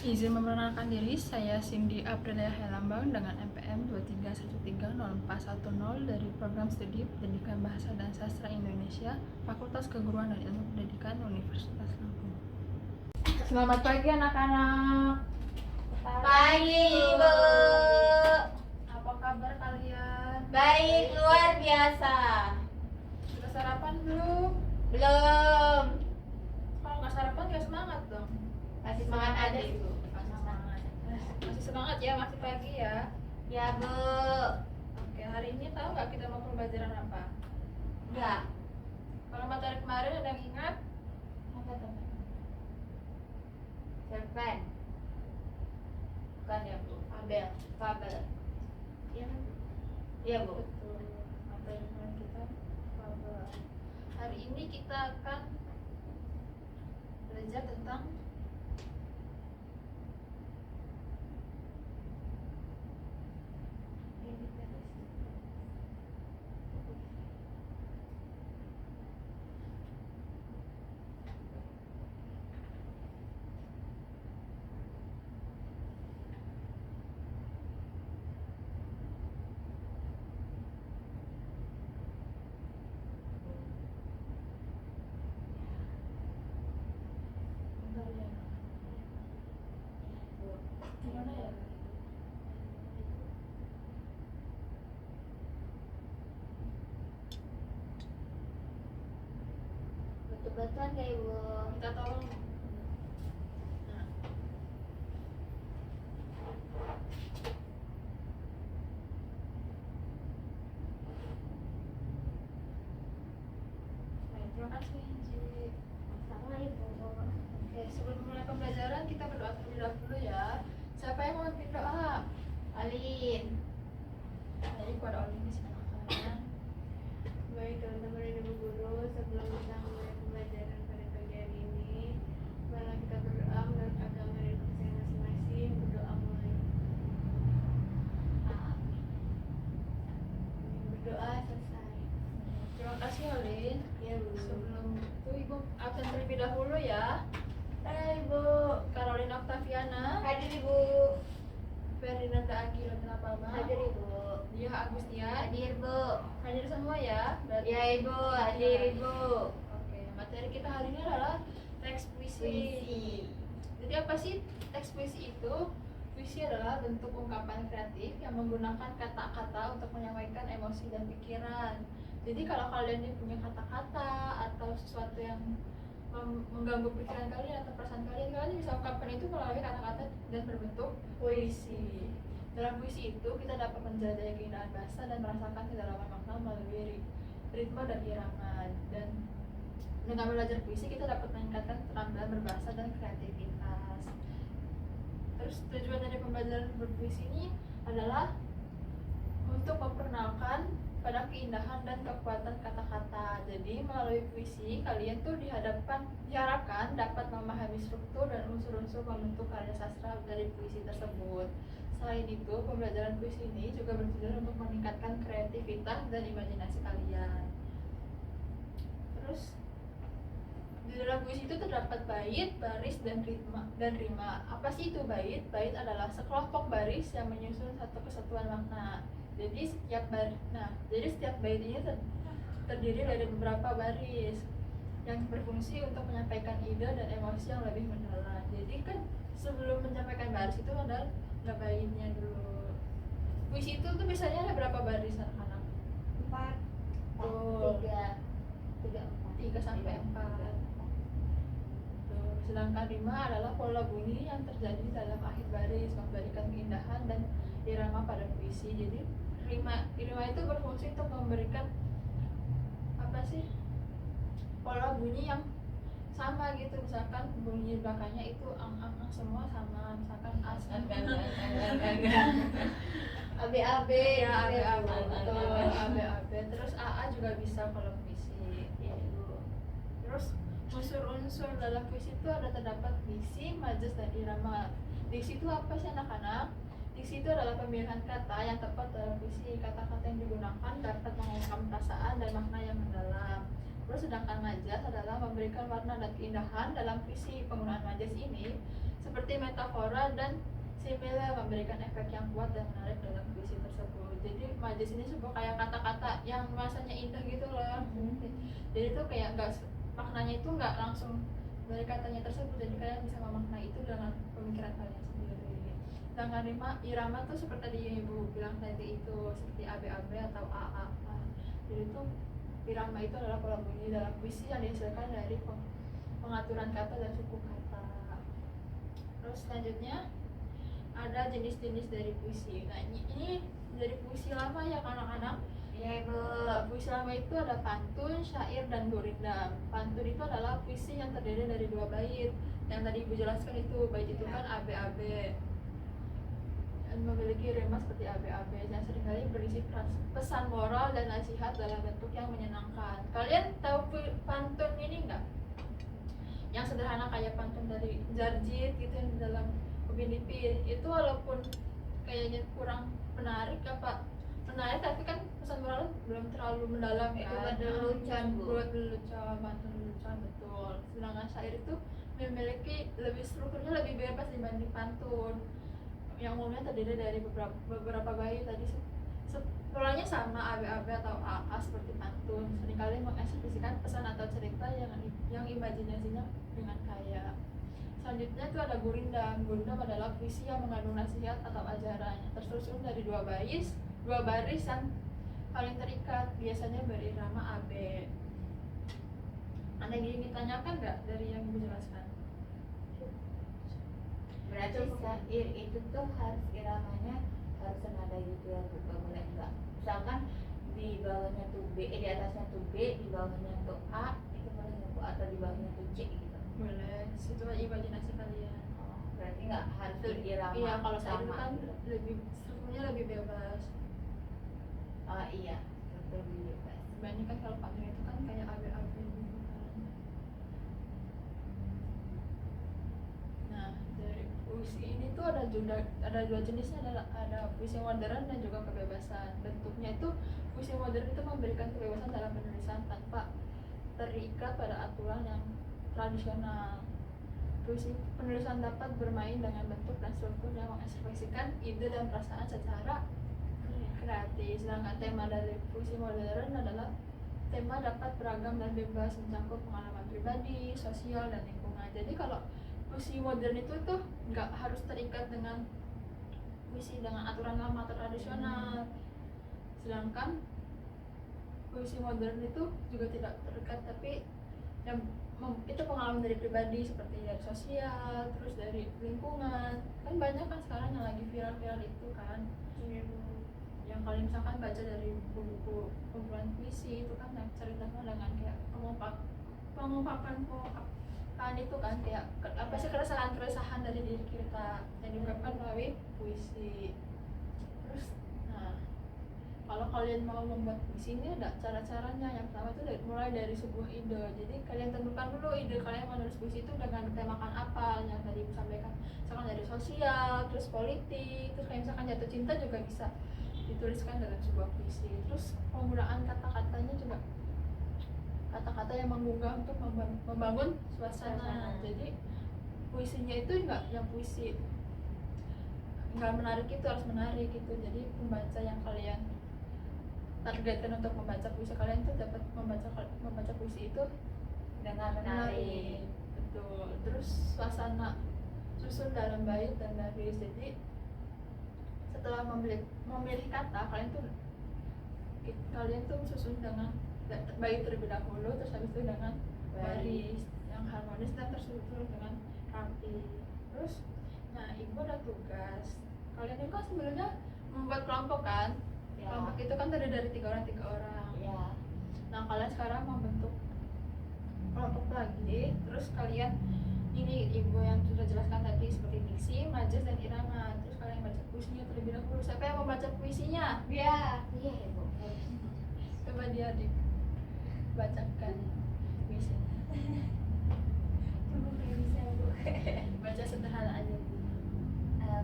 Izin memperkenalkan diri, saya Cindy Aprilia Helambang dengan NPM 231304110 dari Program Studi Pendidikan Bahasa dan Sastra Indonesia, Fakultas Keguruan dan Ilmu Pendidikan Universitas Lampung. Selamat pagi anak-anak. Pagi Ibu. Apa kabar kalian? Baik, luar biasa. Sudah sarapan belum? Belum. Kalau nggak sarapan nggak semangat dong. Masih semangat aja Ibu. Masih semangat ya, masih pagi ya. Ya Bu. Oke, hari ini tahu nggak kita mau pembelajaran apa? Enggak. Kalau materi kemarin ada yang ingat? Apa teman? Cerpen. Bukan ya Bu. Fabel. Fabel. Iya kan? Iya Bu. Betul. Materi kemarin kita fabel. Hari ini kita akan belajar tentang gimana ya? Betul-betul kayak Ibu. Minta tolong. Nah. Baik, terima kasih Inji. Sama Ibu. Oke, sebelum mulai pembelajaran kita berdoa terlebih dahulu ya. Siapa yang mau memimpin doa? Alin. Jadi kepada Olin silakan. Baik teman-teman dan ibu guru, sebelum kita mulai pembelajaran pada pagi hari ini, marilah kita berdoa menurut agama dan kepercayaan masing-masing. Berdoa mulai. Berdoa selesai. Terima kasih Olin. Ya Bu. Sebelum itu Ibu absen terlebih dahulu ya. Hai Bu. Carolina Octaviana, Hadir Ibu. Ferdinanda Agila Tenapama, Hadir Ibu. Dia Agustia, Hadir Bu. hadir semua ya. Berarti- Ya Ibu, hadir Ibu. Oke, materi kita hari ini adalah teks puisi. Puisi. Jadi apa sih teks puisi itu? Puisi adalah bentuk ungkapan kreatif yang menggunakan kata-kata untuk menyampaikan emosi dan pikiran. Jadi kalau kalian ini punya kata-kata atau sesuatu yang mengganggu pikiran kalian atau perasaan kalian, kalian bisa ungkapkan itu melalui kata-kata dan berbentuk puisi. Dalam puisi itu kita dapat menjelajahi keindahan bahasa dan merasakan kedalaman makna melalui ritme dan irama. Dan dengan belajar puisi kita dapat meningkatkan keterampilan berbahasa dan kreativitas. Terus tujuan dari pembelajaran berpuisi ini adalah untuk memperkenalkan pada keindahan dan kekuatan kata-kata. Jadi melalui puisi kalian tuh diharapkan dapat memahami struktur dan unsur-unsur pembentuk karya sastra dari puisi tersebut. Selain itu, pembelajaran puisi ini juga bertujuan untuk meningkatkan kreativitas dan imajinasi kalian. Terus di dalam puisi itu terdapat bait, baris, dan rima. Apa sih itu bait? Bait adalah sekelompok baris yang menyusun satu kesatuan makna. Jadi setiap bait ini terdiri dari beberapa baris yang berfungsi untuk menyampaikan ide dan emosi yang lebih mendalam. Jadi kan sebelum menyampaikan baris itu ada baitnya dulu. Puisi itu tuh biasanya ada berapa baris anak-anak? 4. Tuh. 3 sampai 4. Sedangkan rima adalah pola bunyi yang terjadi dalam akhir baris, memberikan keindahan dan irama pada puisi. Jadi rima itu berfungsi untuk memberikan apa sih, pola bunyi yang sama gitu. Misalkan bunyi belakangnya itu ang semua sama, misalkan as AB ya AB betul, AB terus AA juga bisa kalau puisi. Terus unsur-unsur dalam puisi itu terdapat diksi, majas, dan irama. Diksi itu apa sih anak-anak? Diksi itu adalah pemilihan kata yang tepat dalam puisi. Kata-kata yang digunakan dapat mengungkapkan perasaan dan makna yang mendalam. Terus sedangkan majas adalah memberikan warna dan keindahan. Dalam puisi penggunaan majas ini seperti metafora dan simile memberikan efek yang kuat dan menarik dalam puisi tersebut. Jadi majas ini sebuah kayak kata-kata yang rasanya indah gitu loh. Jadi itu kayak maknanya itu nggak langsung dari katanya tersebut, jadi kalian bisa memaknai itu dengan pemikiran kalian sendiri. Sedangkan irama tuh seperti tadi ibu bilang tadi itu seperti ABAB atau AAA. Jadi itu irama itu adalah pola bunyi dalam puisi yang dihasilkan dari pengaturan kata dan suku kata. Terus selanjutnya ada jenis-jenis dari puisi. Nah ini dari puisi lama ya anak-anak. Ya ibu. Puisi lama itu ada pantun, syair, dan gurindam. Pantun itu adalah puisi yang terdiri dari 2 bait. Yang tadi ibu jelaskan itu bait itu kan ABAB. Dan memiliki rima seperti ABAB yang seringkali berisi pesan moral dan nasihat dalam bentuk yang menyenangkan. Kalian tahu pantun ini enggak? Yang sederhana kayak pantun dari Jarjit gitu yang di dalam Upin Ipin. Itu walaupun kayaknya kurang menarik menarik, tapi kan pesan moral belum terlalu mendalam Itu kan. buat lelucon, Bu. Buat lelucon, pantun lelucon, betul. Sedangkan syair itu memiliki strukturnya lebih bebas dibanding pantun yang umumnya terdiri dari beberapa bait. Tadi polanya sama ABAB atau AA seperti pantun, seringkali mengekspresikan pesan atau cerita yang imajinasinya dengan kaya. Selanjutnya itu ada gurindam. Gurindam adalah puisi yang mengandung nasihat atau ajaran, tersusun dari 2 baris yang paling terikat, biasanya berirama AB. Ada yang ingin ditanyakan nggak dari yang ibu jelaskan? Berarti syair itu tuh harus iramanya harus senada gitu ya Bu, boleh enggak? Misalkan di bawahnya tuh B, di atasnya tuh B, di bawahnya tuh A, itu boleh nggak Bu? Atau di bawahnya tuh C gitu? Boleh, itu imajinasi kalian. Oh, berarti nggak harus irama Iya, kalau syair itu sama kan gitu. strukturnya lebih bebas. Oh iya, betul bebas. Dibandingkan kalau pantun itu kan kayak ABAB gitu kan. Nah, dari puisi ini tuh ada 2 jenisnya, ada puisi modern dan juga kebebasan. Bentuknya itu puisi modern itu memberikan kebebasan dalam penulisan tanpa terikat pada aturan yang tradisional. Puisi penulisan dapat bermain dengan bentuk dan struktur yang mengekspresikan ide dan perasaan secara kreatif. Sedangkan tema dari puisi modern adalah tema dapat beragam dan bebas, mencakup pengalaman pribadi, sosial, dan lingkungan. Jadi kalau puisi modern itu tuh nggak harus terikat dengan puisi dengan aturan lama atau tradisional. Sedangkan puisi modern itu juga tidak terikat, tapi yang itu pengalaman dari pribadi seperti dari sosial, terus dari lingkungan. Kan banyak kan sekarang yang lagi viral-viral itu kan. Yang kalian misalkan baca dari buku-buku kumpulan puisi itu kan ceritakan dengan kayak pengungkapan itu kan kayak apa sih keresahan dari diri kita yang diungkapkan melalui puisi. Terus kalau kalian mau membuat puisi ini ada cara-caranya. Yang pertama itu mulai dari sebuah ide. Jadi kalian tentukan dulu ide kalian mau nulis puisi itu dengan temakan apa, yang tadi disampaikan misalkan dari sosial, terus politik, terus kayak misalkan jatuh cinta juga bisa dituliskan dalam sebuah puisi. Terus penggunaan kata-katanya juga kata-kata yang menggugah untuk membangun suasana. Jadi puisinya itu enggak yang puisi nggak menarik itu harus menarik gitu. Jadi pembaca yang kalian targetkan untuk membaca puisi kalian itu dapat membaca puisi itu Dengan menarik. Betul. Terus suasana susun dalam bait dan baris. Jadi setelah memilih kata, kalian tuh susun dengan bait terlebih dahulu, terus habis itu dengan baris yang harmonis dan tersusun dengan rapi. Terus ibu ada tugas. Kalian itu kan sebenarnya membuat kelompok kan? Ya. Kelompok itu kan terdiri dari 3 orang. Ya. Nah, kalian sekarang membentuk kelompok lagi. Terus kalian ini ibu yang sudah jelaskan tadi seperti diksi, majas, dan irama. Terus kalian baca puisinya terlebih dahulu. Siapa yang membaca puisinya? Ya. Iya ibu. Coba dia dibacakan puisinya. Coba kayak bisa Bu. Baca sederhana aja.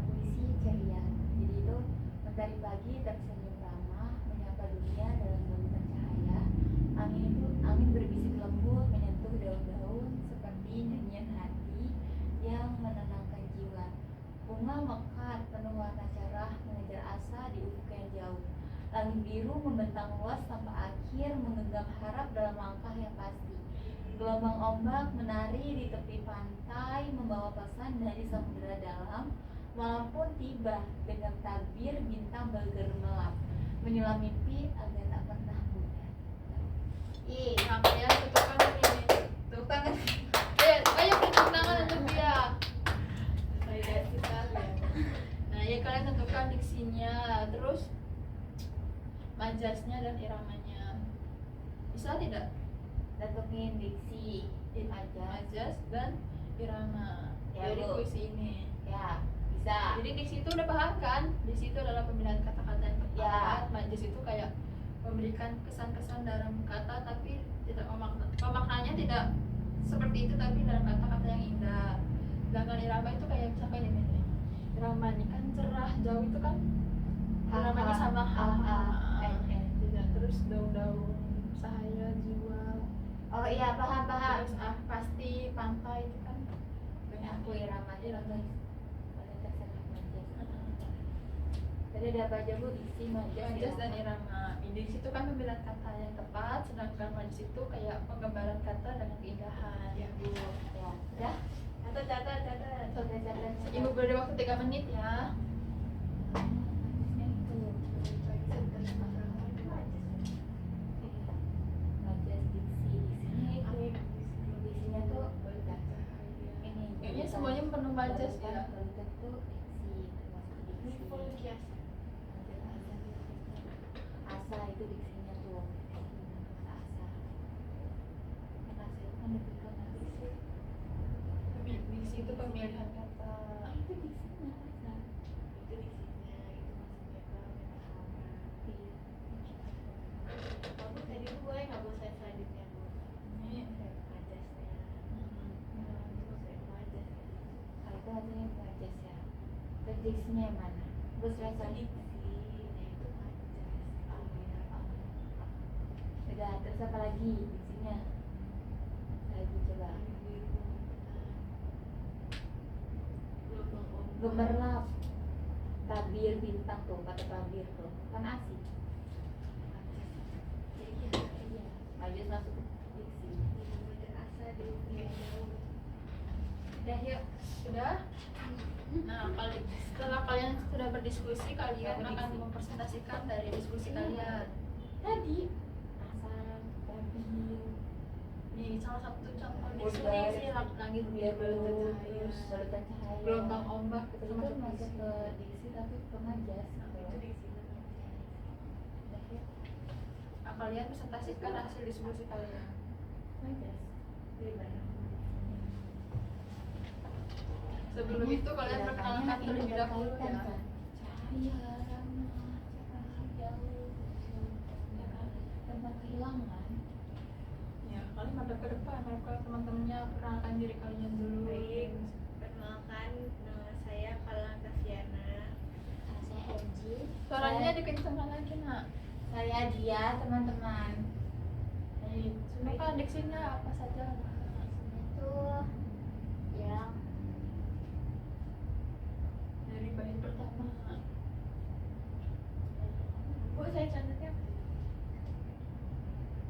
Puisi ceria. Jadi itu mentari pagi tersenyum ramah menyapa dunia dalam lautan cahaya. Angin berbisik bunga mekar penuh warna cerah mengejar asa di ufuk yang jauh. Langit biru membentang luas tanpa akhir menggenggam harap dalam langkah yang pasti. Gelombang ombak menari di tepi pantai membawa pesan dari samudera dalam. Malam pun tiba dengan tabir bintang bergemerlap menyulam mimpi agar tak pernah pudar. Ih, Namanya tentukan ini. tepuk tangan. Ayo tepuk tangan untuk dia. Validasi kalian. Nah, ya kalian tentukan diksinya, terus majasnya dan iramanya. Bisa tidak? Tentuin diksi aja. Majas dan irama Ya, dari Bu. puisi ini. Ya, bisa. Jadi diksi itu udah paham kan? Diksi itu adalah pemilihan kata-kata yang tepat. Ya. Majas itu kayak memberikan kesan-kesan dalam kata tapi tidak pemaknanya tidak seperti itu tapi dalam kata-kata yang indah. Sedangkan irama itu kayak misalkan ini nih. Irama ini kan cerah, jauh itu kan iramanya sama tidak, terus daun-daun cahaya jiwa. Oh iya, paham. Terus pasti pantai itu kan banyak Aku irama aja irama. guys. Boleh terserah majas. Tadi ada apa aja Bu? Diksi, majas, Majas dan irama. irama. Di situ kan pemilihan kata yang tepat, sedangkan majas itu kayak penggambaran kata dengan keindahan. Ya, Bu. Ya, sudah. Catat. Catat. Ibu beri waktu 3 menit ya. Majasnya itu. Majas diksi. Diksinya tuh ini. Kayaknya semuanya penuh majas ya. Barutan tuh diksi, termasuk diksi. Asa itu diksinya tuh. Asa. Asa itu kan lebih ke nanti sih. Diksi itu pemilihan kata. Itu diksinya asa. Itu diksinya, itu maksudnya ke Iya. kamu tadi gue nggak bosan selanjutnya Bu. Ini Majasnya. Terus yang majas. Kalau itu hasilnya majas ya. Terus diksinya yang mana? Terus rasanya Itu majas. udah, terus apa lagi diksinya? Lagi coba. Gemerlap. Tabir bintang tuh, kata tabir tuh. Kan asik. Iya. Majas masuk diksi. udah yuk, sudah. Nah, setelah kalian sudah berdiskusi, kalian akan mempresentasikan dari diskusi kalian. Tadi asal tabir. Nih, salah satu contoh Udah. diskusi sih langit biru, Terus balutan cahaya. gelombang ombak Itu itu masuk masuk diksi. ke diksi tapi ke majas. Itu diksinya. Udah ya. Nah, kalian presentasikan hasil diskusi kalian. Majas. Sebelum itu kalian perkenalkan terlebih dahulu ya. Cahaya ramah, cerah jauh, ya kan? Tempat kehilangan. Ya, kalian madep ke depan, madep ke teman-temannya, perkenalkan diri kalian dulu. Baik, perkenalkan nama saya Kalang Tafiana. Saya Elji. Suaranya dikencengkan lagi, Nak. Saya dia teman-teman. Baik, silakan diksinya apa saja. Itu yang Dari bait pertama. Bu, saya catatnya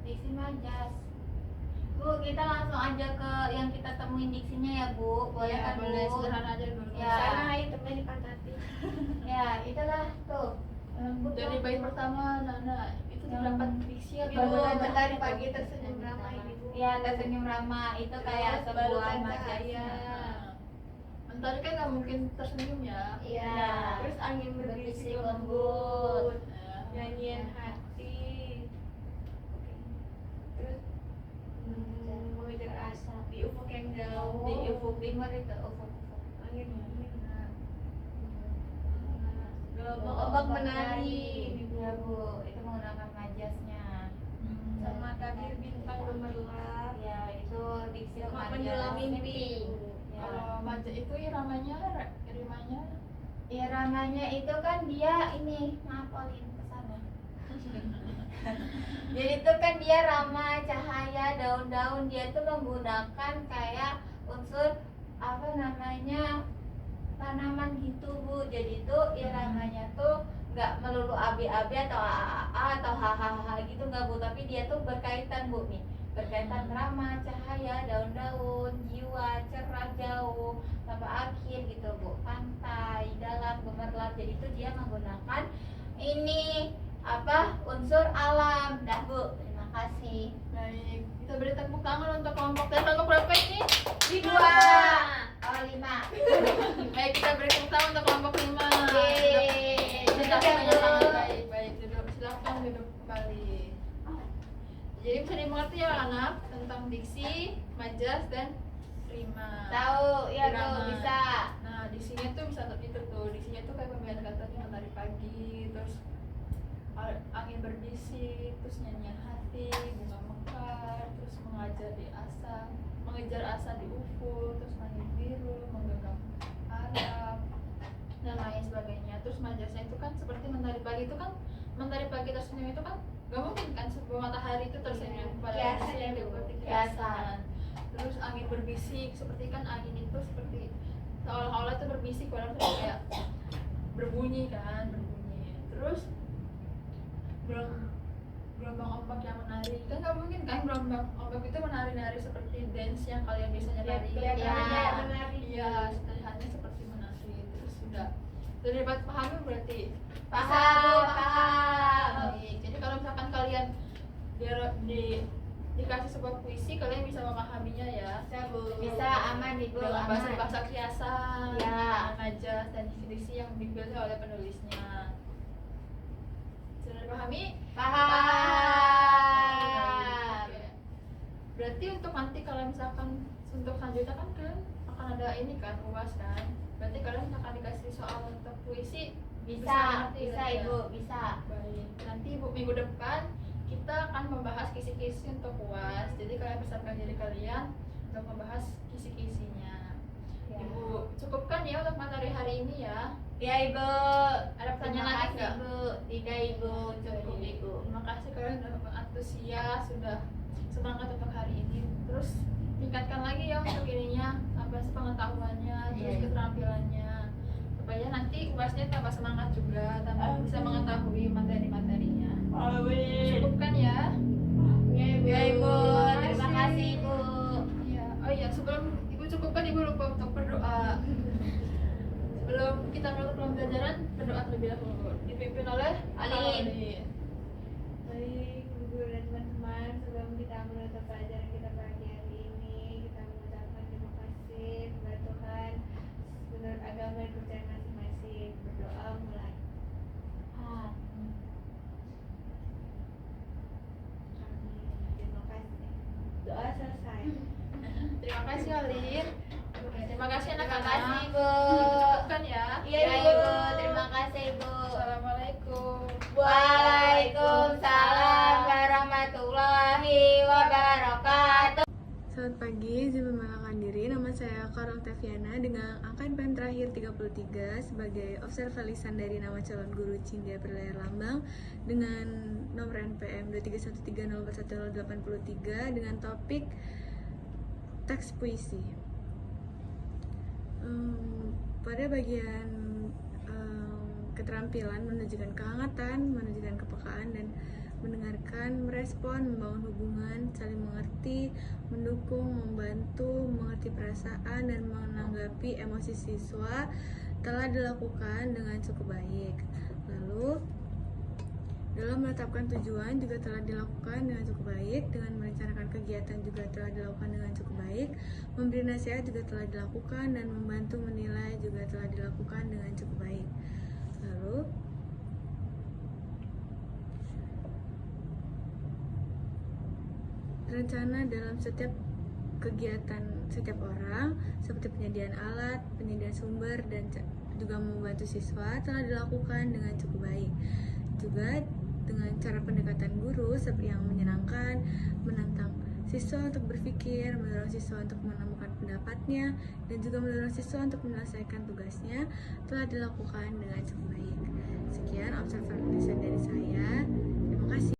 diksi majas. Bu, kita langsung aja ke yang kita temuin diksinya ya Bu. Boleh Ya, kan Bu? boleh sederhana aja dulu. Ya. sana itemnya dipantati. Ya, itulah tuh. Dari bait pertama, Nana, itu terdapat diksi Ibu, atau bentar pagi tersenyum ramai Ibu. Ya, tersenyum ramah itu kayak Terus sebuah balutan majas. cahaya. Bentar kan nggak mungkin tersenyum ya. Iya. Terus angin Berbisik berbisik lembut. lembut. Nyanyian hati. Terus mengejar asa di ufuk yang jauh. Di ufuk timur itu ufuk. Angin menghina. Gelombang ombak menari. Ya Bu, itu menggunakan majasnya. Sama tabir bintang gemerlap. Ya, itu diksi Sama majas. menjulang mimpi. Ya. Kalau maja itu iramanya, iramanya Iramanya itu kan dia ini, maaf Olin ke sana. Jadi itu kan dia ramah, cahaya, daun-daun dia tuh menggunakan kayak unsur apa namanya tanaman gitu Bu. Jadi tuh iramanya tuh nggak melulu AB-AB atau AAA atau hahaha gitu nggak Bu, tapi dia tuh berkaitan Bu nih, berkaitan ramah, cahaya, daun-daun, jiwa, cerah, jauh, tanpa akhir gitu Bu, pantai, dalam, gemerlap. Jadi itu dia menggunakan ini apa, unsur alam. Dah Bu, terima kasih. Baik, kita beri tepuk tangan untuk kelompok dan kelompok berapa ini? 5. Oh 5. Baik, kita beri tepuk tangan untuk kelompok 5. Yeay. Sudah Sudah, banyak Bu. banget. Baik, baik, duduk, silakan duduk kembali. Jadi bisa dimengerti ya anak tentang diksi, majas dan rima. Tahu ya Bu, Irama. bisa. Nah, diksinya tuh bisa itu tuh, diksinya tuh kayak pemilihan katanya dari pagi, terus angin berbisik, terus nyanyian hati, bunga mekar, terus mengejar asa di ufuk, terus langit biru, menggenggam harap, dan lain sebagainya. Terus majasnya itu kan seperti mentari pagi itu kan, mentari pagi tersenyum itu kan gak mungkin kan sebuah matahari itu tersenyum pada Kiasan manusia ya, yang Bu. seperti Kiasan. kiasan. Terus angin berbisik, seperti kan angin itu seperti seolah-olah itu berbisik, padahal itu kayak berbunyi kan, berbunyi. Terus gelombang ombak yang menari, kan nggak mungkin kan gelombang ombak itu menari-nari seperti dance yang kalian biasanya nari. Kelihatannya menari. Iya, terlihatnya seperti menari. Terus sudah dapat pahami berarti. Paham. Baik. Jadi kalau misalkan kalian dikasih sebuah puisi, kalian bisa memahaminya ya. Bisa Bu. Bisa aman Ibu, Dalam aman. bahasa kiasan, Ya. majas dan diksi yang dipilih oleh penulisnya. Sudah dipahami? Paham. Oke. Berarti untuk nanti kalau misalkan untuk selanjutnya kan kalian akan ada ini kan UAS kan. Berarti kalian akan dikasih soal untuk puisi Bisa, ngerti bisa berarti ya? Ibu, bisa. Baik. Nanti minggu depan kita akan membahas kisi-kisi untuk UAS. Jadi kalian persiapkan diri kalian untuk membahas kisi-kisinya. Ya. Ibu, cukupkan ya untuk materi hari ini ya. Ya Ibu. Ada pertanyaan Terima lagi kasih, nggak? Ibu. Tidak Ibu, cukup Baik. Ibu. Terima kasih kalian sudah antusias, sudah semangat untuk hari ini. Terus tingkatkan lagi ya untuk ininya, apa sih pengetahuannya, terus Iya. keterampilannya, supaya nanti UASnya tambah semangat juga, tambah bisa mengetahui materi-materinya. Cukupkan ya. Ya Ibu. Ya Ibu, terima kasih Ibu. Iya. Oh iya, sebelum Ibu cukupkan, Ibu lupa untuk berdoa. Sebelum kita menutup pembelajaran, berdoa terlebih dahulu. Dipimpin oleh Alin. Baik, Bu Guru dan teman-teman, sebelum kita menutup pelajaran kita pagi hari ini, kita mengucapkan terima kasih kepada Tuhan menurut agama dan kepercayaan masing-masing. Berdoa mulai. Amin. Terima kasih. Doa selesai. Terima kasih Alin. Terima kasih Terima anak-anak. kasih Ibu. Cukupkan ya. Iya Ibu, terima kasih Ibu. Assalamualaikum. Waalaikumsalam warahmatullahi wabarakatuh. Selamat pagi, izin memperkenalkan diri. Nama saya Karol Teviana dengan angka NPM terakhir 33 sebagai observer lisan dari nama calon guru Cindya berlayar Lambang dengan nomor NPM 231304183 dengan topik teks puisi. Pada bagian keterampilan menunjukkan kehangatan, menunjukkan kepekaan dan mendengarkan, merespon, membangun hubungan, saling mengerti, mendukung, membantu, mengerti perasaan dan menanggapi emosi siswa telah dilakukan dengan cukup baik. Lalu dalam menetapkan tujuan juga telah dilakukan dengan cukup baik, dengan merencanakan kegiatan juga telah dilakukan dengan cukup baik, memberi nasihat juga telah dilakukan, dan membantu menilai juga telah dilakukan dengan cukup baik. Lalu rencana dalam setiap kegiatan setiap orang seperti penyediaan alat, penyediaan sumber, dan juga membantu siswa telah dilakukan dengan cukup baik. Juga dengan cara pendekatan guru seperti yang menyenangkan, menantang siswa untuk berpikir, mendorong siswa untuk menemukan pendapatnya, dan juga mendorong siswa untuk menyelesaikan tugasnya telah dilakukan dengan cukup baik. Sekian observasi dari saya. Terima kasih.